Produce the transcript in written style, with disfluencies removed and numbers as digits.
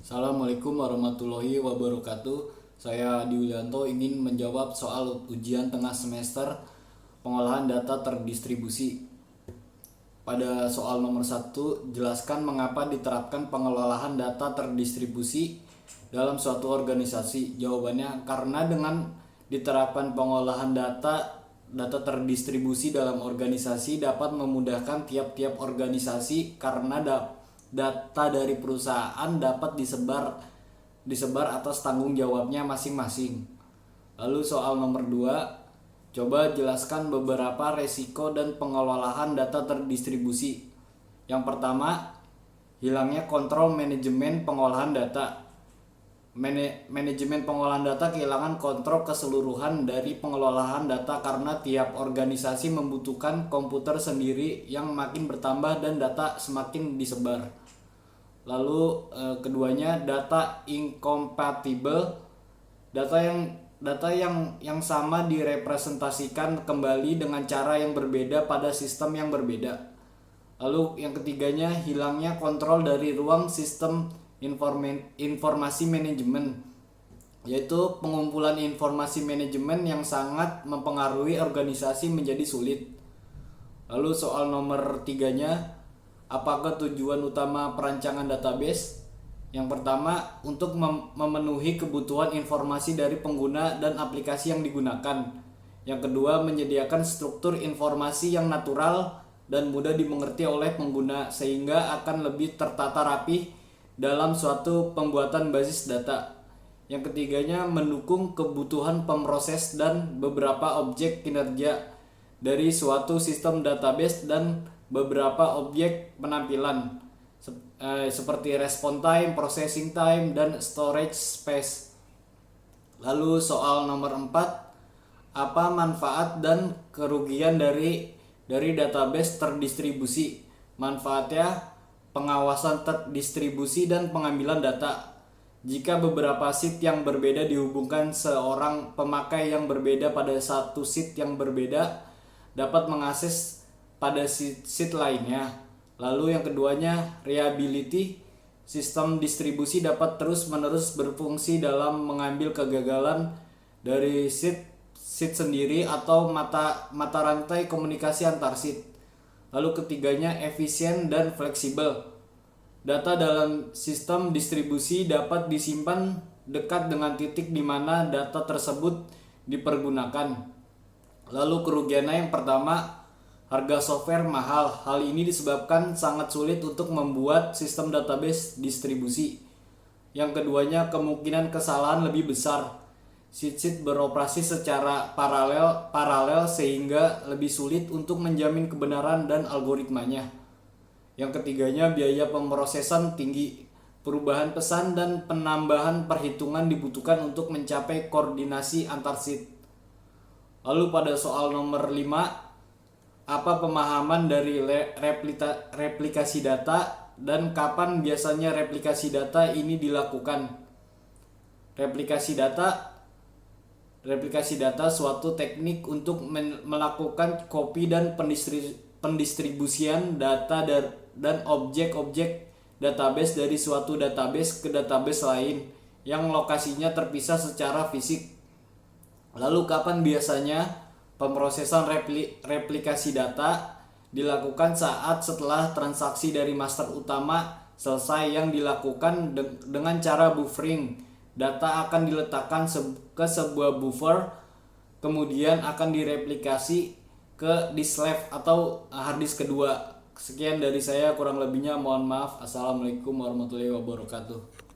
Assalamualaikum warahmatullahi wabarakatuh. Saya Adi Wijanto ingin menjawab soal ujian tengah semester pengolahan data terdistribusi. Pada soal nomor 1, jelaskan mengapa diterapkan pengelolaan data terdistribusi dalam suatu organisasi. Jawabannya, karena dengan diterapkan pengolahan data terdistribusi dalam organisasi dapat memudahkan tiap-tiap organisasi karena data dari perusahaan dapat disebar atas tanggung jawabnya masing-masing. Lalu soal nomor 2, coba jelaskan beberapa resiko dan pengelolaan data terdistribusi. Yang pertama, hilangnya kontrol manajemen pengolahan data. Manajemen pengolahan data kehilangan kontrol keseluruhan dari pengelolaan data karena tiap organisasi membutuhkan komputer sendiri yang makin bertambah dan data semakin disebar. Lalu keduanya, data incompatible. Data yang sama direpresentasikan kembali dengan cara yang berbeda pada sistem yang berbeda. Lalu yang ketiganya, hilangnya kontrol dari ruang sistem informasi manajemen, yaitu pengumpulan informasi manajemen yang sangat mempengaruhi organisasi menjadi sulit. Lalu soal nomor 3-nya, apakah tujuan utama perancangan database? Yang pertama, untuk memenuhi kebutuhan informasi dari pengguna dan aplikasi yang digunakan. Yang kedua, menyediakan struktur informasi yang natural dan mudah dimengerti oleh pengguna sehingga akan lebih tertata rapi dalam suatu pembuatan basis data. Yang ketiganya, mendukung kebutuhan pemroses dan beberapa objek kinerja dari suatu sistem database dan beberapa objek penampilan seperti response time, processing time, dan storage space. Lalu soal nomor 4, apa manfaat dan kerugian dari database terdistribusi? Manfaatnya, pengawasan terdistribusi dan pengambilan data. Jika beberapa sheet yang berbeda dihubungkan seorang pemakai yang berbeda pada satu sheet yang berbeda dapat mengakses pada sheet lainnya. Lalu yang keduanya, reliability. Sistem distribusi dapat terus-menerus berfungsi dalam mengambil kegagalan dari sheet sendiri atau mata rantai komunikasi antar sheet. Lalu ketiganya, efisien dan fleksibel. Data dalam sistem distribusi dapat disimpan dekat dengan titik di mana data tersebut dipergunakan. Lalu kerugiannya, yang pertama, harga software mahal. Hal ini disebabkan sangat sulit untuk membuat sistem database distribusi. Yang keduanya, kemungkinan kesalahan lebih besar. Sheet beroperasi secara paralel sehingga lebih sulit untuk menjamin kebenaran dan algoritmanya. Yang ketiganya, biaya pemrosesan tinggi. Perubahan pesan dan penambahan perhitungan dibutuhkan untuk mencapai koordinasi antar sheet. Lalu pada soal nomor 5, apa pemahaman dari replikasi data dan kapan biasanya replikasi data ini dilakukan? Replikasi data suatu teknik untuk melakukan copy dan pendistribusian data dan objek-objek database dari suatu database ke database lain yang lokasinya terpisah secara fisik. Lalu kapan biasanya pemrosesan replikasi data dilakukan? Saat setelah transaksi dari master utama selesai yang dilakukan dengan cara buffering. Data akan diletakkan ke sebuah buffer, kemudian akan direplikasi ke disk drive atau hard disk kedua. Sekian dari saya, kurang lebihnya mohon maaf. Assalamualaikum warahmatullahi wabarakatuh.